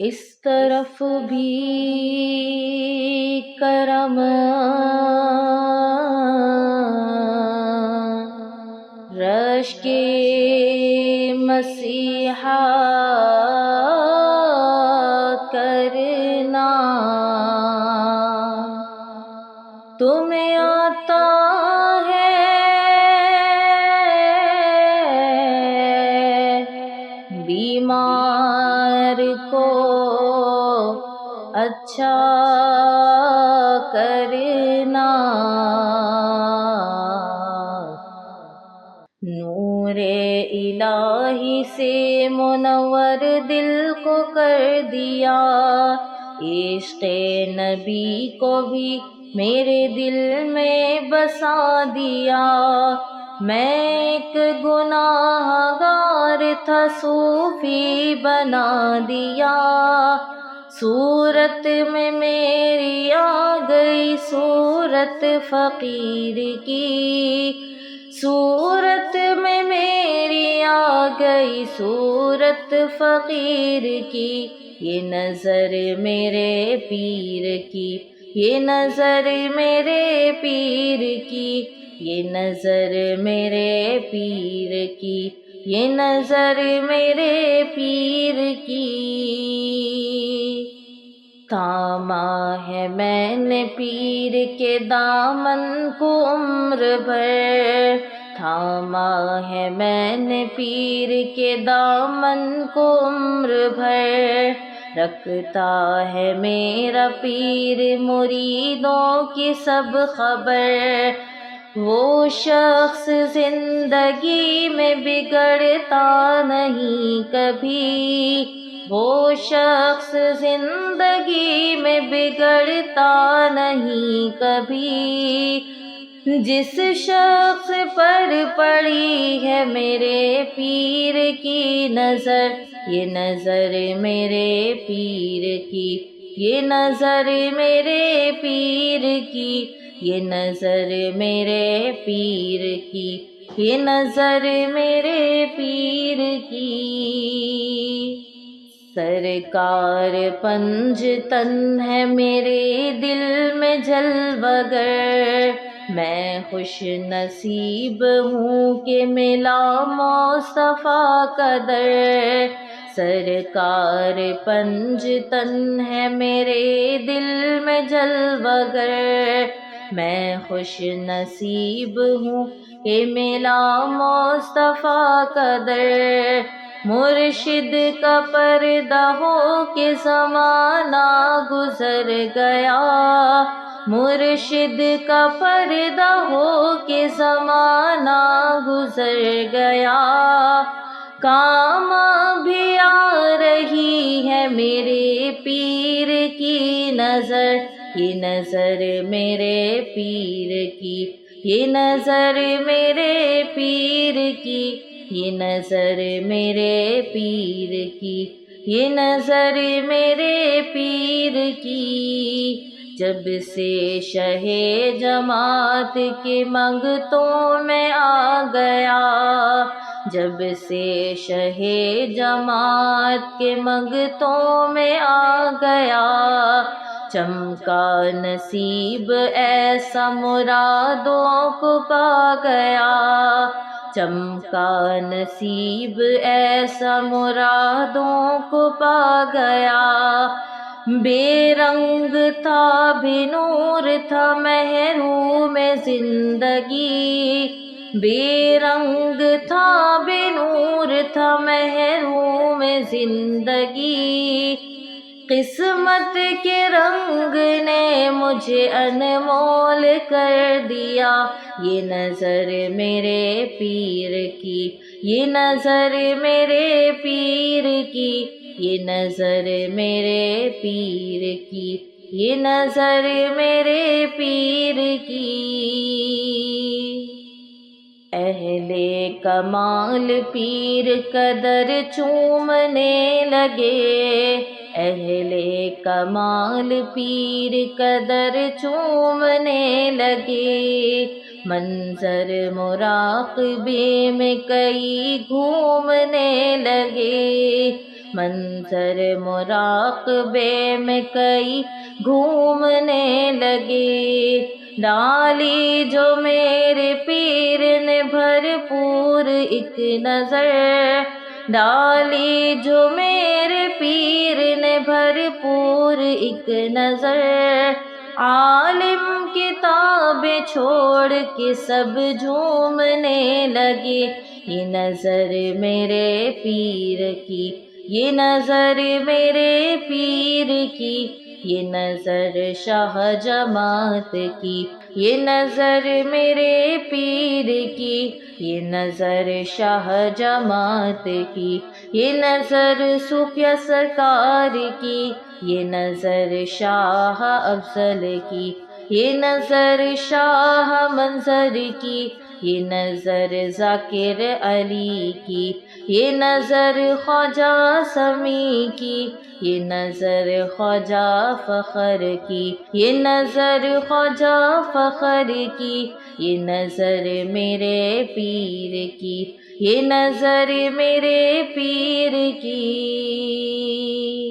اس طرف بھی کرم، رش کے مسیحا کرنا، تمہیں آتا ہے بیمار کو اچھا کرنا، نور الہی سے منور دل کو کر دیا، عشق نبی کو بھی میرے دل میں بسا دیا، میں ایک گناہ گار تھا صوفی بنا دیا، صورت میں میری آ گئی صورت فقیر کی، صورت میں میری آ گئی صورت فقیر کی، یہ نظر میرے پیر کی، یہ نظر میرے پیر کی، یہ نظر میرے پیر کی، یہ نظر میرے پیر کی، تھاما ہے میں نے پیر کے دامن کو عمر بھر، تھاما ہے میں نے پیر کے دامن کو عمر بھر، رکھتا ہے میرا پیر مریدوں کی سب خبر، وہ شخص زندگی میں بگڑتا نہیں کبھی، وہ شخص زندگی میں بگڑتا نہیں کبھی، جس شخص پر پڑی ہے میرے پیر کی نظر، یہ نظر میرے پیر کی، یہ نظر میرے پیر کی، یہ نظر میرے پیر کی، یہ نظر میرے پیر کی، سرکار پنج تن ہے میرے دل میں جلوہ گر، میں خوش نصیب ہوں کہ ملا مصطفیٰ کا در، سرکار پنج تن ہے میرے دل میں جلوہ گر، میں خوش نصیب ہوں کہ ملا مصطفیٰ کا در، مرشد کا پردہ ہو کے زمانہ گزر گیا، مرشد کا پردہ ہو کے زمانہ گزر گیا، کام بھی آ رہی ہے میرے پیر کی نظر، یہ نظر میرے پیر کی، یہ نظر میرے پیر کی، یہ نظر میرے پیر کی، یہ نظر میرے پیر کی، جب سے شہ جماعت کے منگتوں میں آ گیا، جب سے شہ جماعت کے منگتوں میں آ گیا، چمکا نصیب ایسا مرادوں کو پا گیا، چمکا نصیب ایسا مرادوں کو پا گیا، بے رنگ تھا بھی نور تھا محروم زندگی، بے رنگ تھا بھی نور تھا محروم زندگی، قسمت کے رنگ نے مجھے انمول کر دیا، یہ نظر میرے پیر کی، یہ نظر میرے پیر کی، یہ نظر میرے پیر کی، یہ نظر میرے پیر کی، اہل کمال پیر قدر چومنے لگے، اہل کمال پیر قدر چومنے لگے، منظر مراقبے میں کئی گھومنے لگے، منظر مراقبے میں کئی گھومنے لگے، ڈالی جو میرے پیر نے بھرپور ایک نظر، ڈالی جو میرے پیر نے بھرپور ایک نظر، عالم کتابیں چھوڑ کے سب جھومنے لگے، یہ نظر میرے پیر کی، یہ نظر میرے پیر کی، یہ نظر شاہ جماعت کی، یہ نظر میرے پیر کی، یہ نظر شاہ جماعت کی، یہ نظر صوفیہ سرکار کی، یہ نظر شاہ افضل کی، یہ نظر شاہ منظر کی، یہ نظر ذاکر علی کی، یہ نظر خواجہ سمیع کی، یہ نظر خواجہ فخر کی، یہ نظر خواجہ فخر کی، یہ نظر میرے پیر کی، یہ نظر میرے پیر کی۔